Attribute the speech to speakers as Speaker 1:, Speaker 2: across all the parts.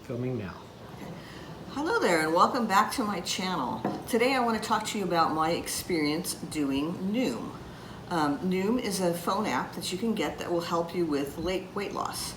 Speaker 1: Filming now.
Speaker 2: Hello there and welcome back to my channel. Today I want to talk to you about my experience doing NOOM. NOOM is a phone app that you can get that will help you with weight loss.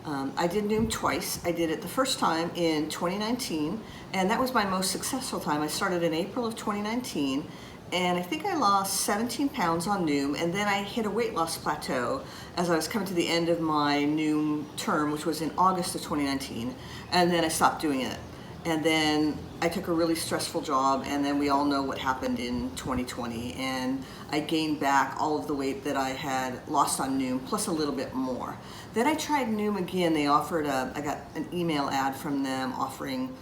Speaker 2: I did NOOM twice. I did it the first time in 2019 and that was my most successful time. I started in April of 2019 and I think I lost 17 pounds on NOOM, and then I hit a weight loss plateau as I was coming to the end of my NOOM term, which was in August of 2019, and then I stopped doing it. And then I took a really stressful job, and then we all know what happened in 2020, and I gained back all of the weight that I had lost on NOOM, plus a little bit more. Then I tried NOOM again. They offered I got an email ad from them offering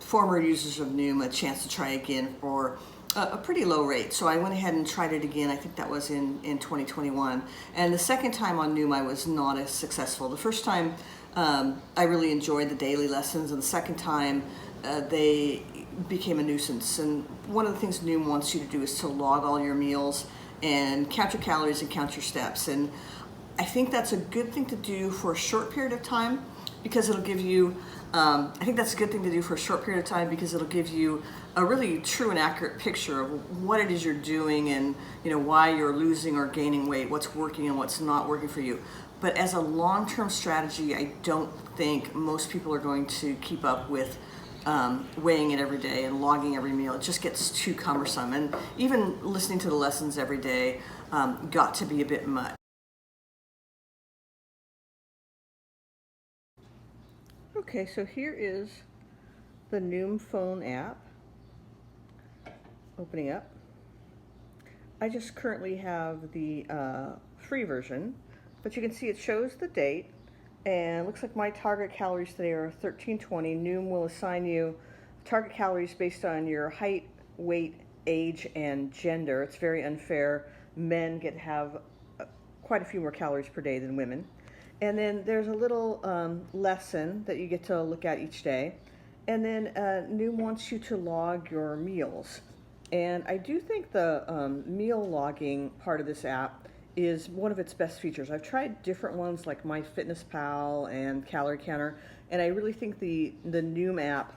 Speaker 2: former users of NOOM a chance to try again for a pretty low rate. So I went ahead and tried it again. I think that was in 2021. And the second time on NOOM I was not as successful. The first time I really enjoyed the daily lessons, and the second time they became a nuisance. And one of the things NOOM wants you to do is to log all your meals and count your calories and count your steps. And I think that's a good thing to do for a short period of time because it'll give you I think that's a good thing to do for a short period of time because it'll give you a really true and accurate picture of what it is you're doing and why you're losing or gaining weight, what's working and what's not working for you. But as a long-term strategy, I don't think most people are going to keep up with weighing it every day and logging every meal. It just gets too cumbersome, and even listening to the lessons every day got to be a bit much. Okay, so here is the NOOM phone app opening up. I just currently have the free version, but you can see it shows the date, and it looks like my target calories today are 1320. NOOM will assign you target calories based on your height, weight, age, and gender. It's very unfair. Men get to have quite a few more calories per day than women. And then there's a little lesson that you get to look at each day. And then NOOM wants you to log your meals. And I do think the meal logging part of this app is one of its best features. I've tried different ones like MyFitnessPal and Calorie Counter, and I really think the NOOM app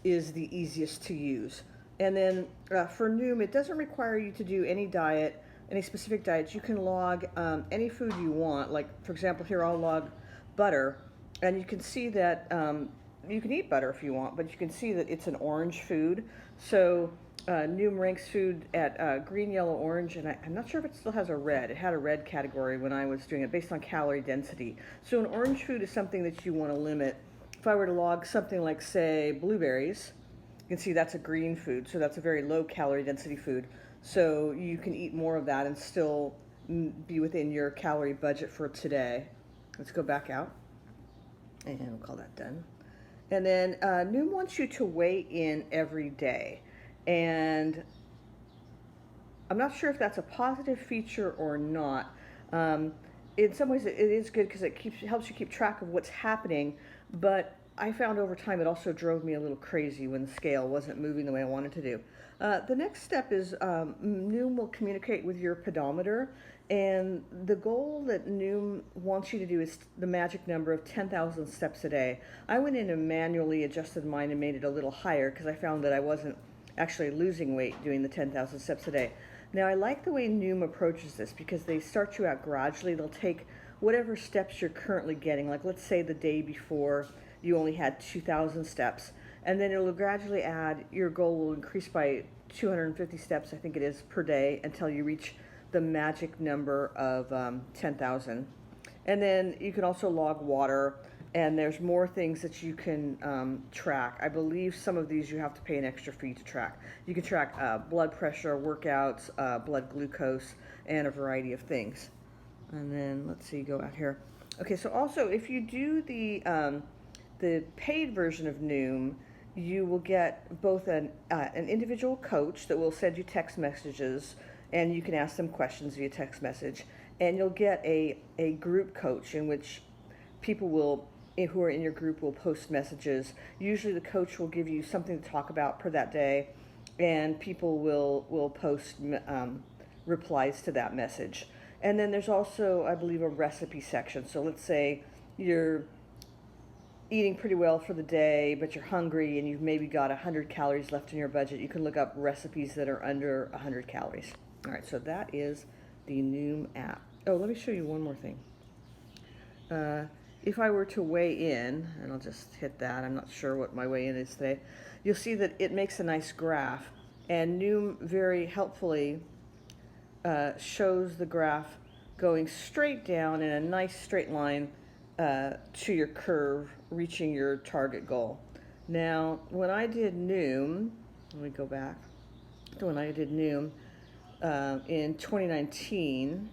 Speaker 2: is the easiest to use. And then for NOOM, it doesn't require you to do any diet, any specific diets. You can log any food you want. Like, for example, here I'll log butter, and you can see that you can eat butter if you want, but you can see that it's an orange food. So NOOM ranks food at green, yellow, orange, and I'm not sure if it still has a red. It had a red category when I was doing it based on calorie density. So an orange food is something that you want to limit. If I were to log something like, say, blueberries, you can see that's a green food, so that's a very low calorie density food. So you can eat more of that and still be within your calorie budget for today. Let's go back out, and we'll call that done. And then NOOM wants you to weigh in every day. And I'm not sure if that's a positive feature or not. In some ways it is good because it helps you keep track of what's happening, but I found over time it also drove me a little crazy when the scale wasn't moving the way I wanted to do. The next step is NOOM will communicate with your pedometer, and the goal that NOOM wants you to do is the magic number of 10,000 steps a day. I went in and manually adjusted mine and made it a little higher because I found that I wasn't actually losing weight doing the 10,000 steps a day. Now, I like the way NOOM approaches this because they start you out gradually. They'll take whatever steps you're currently getting, like let's say the day before you only had 2,000 steps, and then it'll gradually add, your goal will increase by 250 steps, I think it is, per day until you reach the magic number of 10,000. And then you can also log water, and there's more things that you can track. I believe some of these you have to pay an extra fee to track. You can track blood pressure, workouts, blood glucose, and a variety of things. And then let's see, go out here. Okay, so also if you do the paid version of NOOM, you will get both an individual coach that will send you text messages, and you can ask them questions via text message, and you'll get a group coach in which people who are in your group will post messages. Usually the coach will give you something to talk about per that day, and people will post replies to that message. And then there's also, I believe, a recipe section. So let's say you're eating pretty well for the day, but you're hungry and you've maybe got 100 calories left in your budget, you can look up recipes that are under 100 calories. All right, so that is the NOOM app. Oh, let me show you one more thing. If I were to weigh in, and I'll just hit that, I'm not sure what my weigh in is today, you'll see that it makes a nice graph, and NOOM very helpfully shows the graph going straight down in a nice straight line to your curve, reaching your target goal. Now, when I did NOOM, let me go back to when I did NOOM in 2019,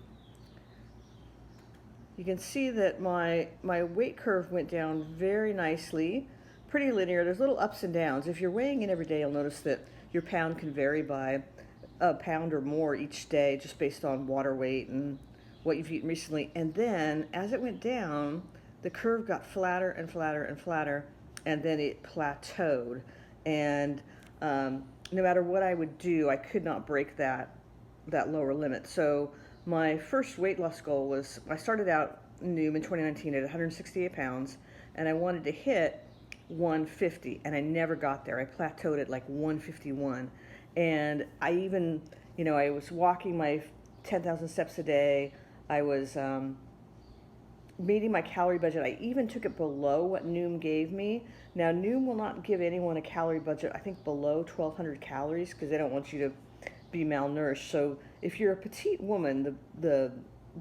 Speaker 2: you can see that my weight curve went down very nicely, pretty linear. There's little ups and downs. If you're weighing in every day, you'll notice that your pound can vary by a pound or more each day just based on water weight and what you've eaten recently. And then as it went down, the curve got flatter and flatter and flatter, and then it plateaued. And no matter what I would do, I could not break that lower limit. So my first weight loss goal was, I started out NOOM in 2019 at 168 pounds, and I wanted to hit 150, and I never got there. I plateaued at like 151. And I even, I was walking my 10,000 steps a day. I was meeting my calorie budget. I even took it below what NOOM gave me. Now, NOOM will not give anyone a calorie budget, I think, below 1,200 calories, because they don't want you to be malnourished. So if you're a petite woman, the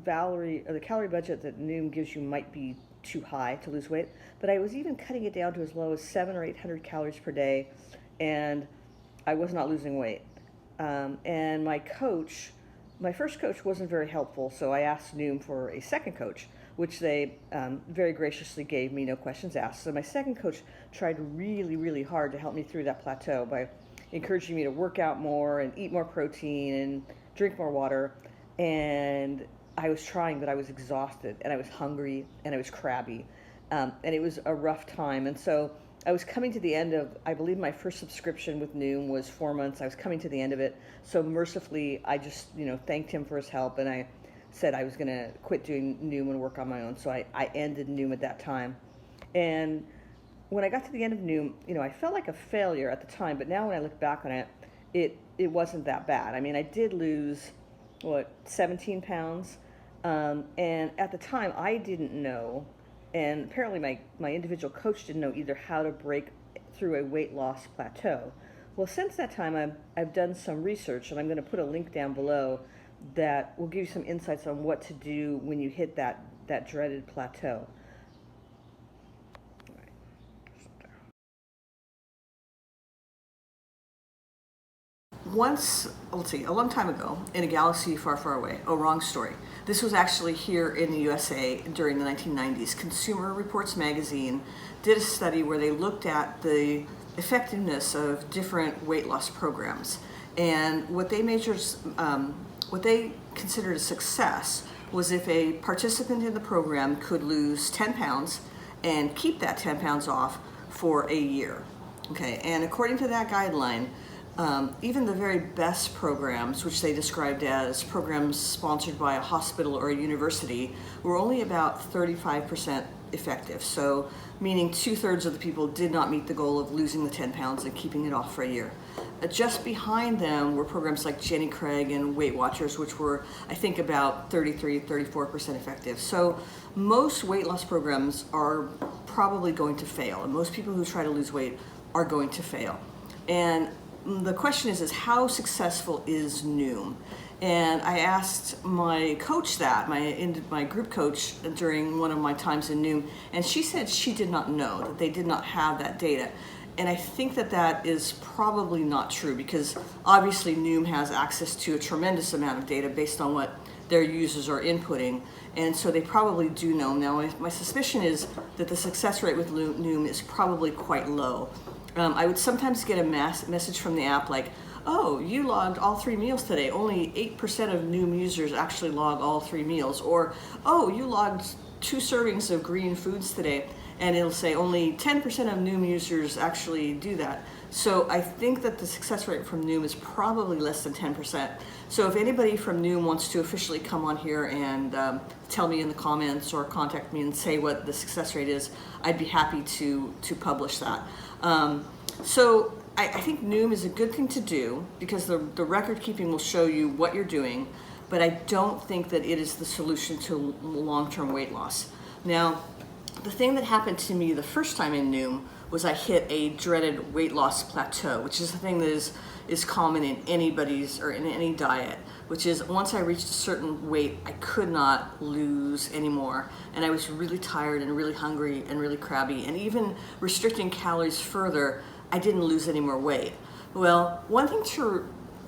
Speaker 2: calorie budget that NOOM gives you might be too high to lose weight. But I was even cutting it down to as low as 700 or 800 calories per day, and I was not losing weight. And my first coach wasn't very helpful, so I asked NOOM for a second coach, which they very graciously gave me, no questions asked. So my second coach tried really, really hard to help me through that plateau by encouraging me to work out more and eat more protein and drink more water. And I was trying, but I was exhausted, and I was hungry, and I was crabby. And it was a rough time. And so I was coming to the end of, I believe my first subscription with NOOM was 4 months. I was coming to the end of it. So mercifully, I just, thanked him for his help, and I said I was going to quit doing NOOM and work on my own. So I ended NOOM at that time. And when I got to the end of NOOM, I felt like a failure at the time, but now when I look back on it, it wasn't that bad. I mean, I did lose, 17 pounds. And at the time, I didn't know, and apparently my individual coach didn't know either, how to break through a weight loss plateau. Well, since that time, I've done some research, and I'm going to put a link down below that will give you some insights on what to do when you hit that dreaded plateau. Once, a long time ago, in a galaxy far, far away, wrong story. This was actually here in the USA during the 1990s. Consumer Reports magazine did a study where they looked at the effectiveness of different weight loss programs. And what they considered a success was if a participant in the program could lose 10 pounds and keep that 10 pounds off for a year. Okay, and according to that guideline, even the very best programs, which they described as programs sponsored by a hospital or a university, were only about 35% effective. So, meaning 2/3 of the people did not meet the goal of losing the 10 pounds and keeping it off for a year. Just behind them were programs like Jenny Craig and Weight Watchers, which were, I think, about 34% effective. So most weight loss programs are probably going to fail, and most people who try to lose weight are going to fail. And the question is how successful is NOOM? And I asked my coach my group coach during one of my times in NOOM, and she said she did not know, that they did not have that data. And I think that is probably not true, because obviously NOOM has access to a tremendous amount of data based on what their users are inputting, and so they probably do know. Now, my suspicion is that the success rate with NOOM is probably quite low. I would sometimes get a message from the app like, oh, you logged all 3 meals today. Only 8% of NOOM users actually log all 3 meals. Or, oh, you logged 2 servings of green foods today. and it'll say only 10% of NOOM users actually do that. So I think that the success rate from NOOM is probably less than 10%. So if anybody from NOOM wants to officially come on here and tell me in the comments or contact me and say what the success rate is, I'd be happy to publish that. So I think NOOM is a good thing to do because the record keeping will show you what you're doing, but I don't think that it is the solution to long-term weight loss. Now, the thing that happened to me the first time in NOOM was I hit a dreaded weight loss plateau, which is a thing that is common in anybody's or in any diet, which is once I reached a certain weight, I could not lose anymore. And I was really tired and really hungry and really crabby, and even restricting calories further, I didn't lose any more weight. Well, one thing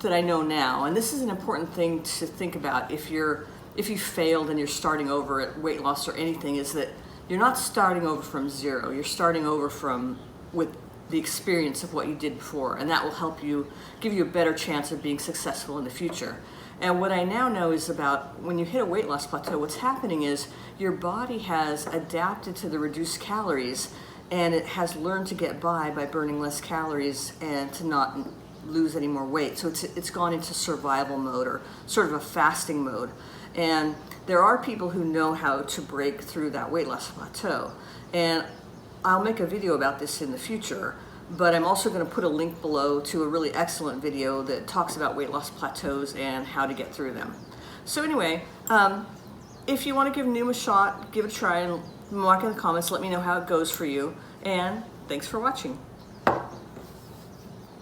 Speaker 2: that I know now, and this is an important thing to think about if you failed and you're starting over at weight loss or anything, is that you're not starting over from zero. You're starting over with the experience of what you did before, and that will help you, give you a better chance of being successful in the future. And what I now know is about when you hit a weight loss plateau, what's happening is your body has adapted to the reduced calories, and it has learned to get by burning less calories and to not lose any more weight. So it's gone into survival mode, or sort of a fasting mode. And there are people who know how to break through that weight loss plateau. And I'll make a video about this in the future, but I'm also going to put a link below to a really excellent video that talks about weight loss plateaus and how to get through them. So anyway, if you want to give NOOM a shot, give it a try, and mark in the comments, let me know how it goes for you. And thanks for watching.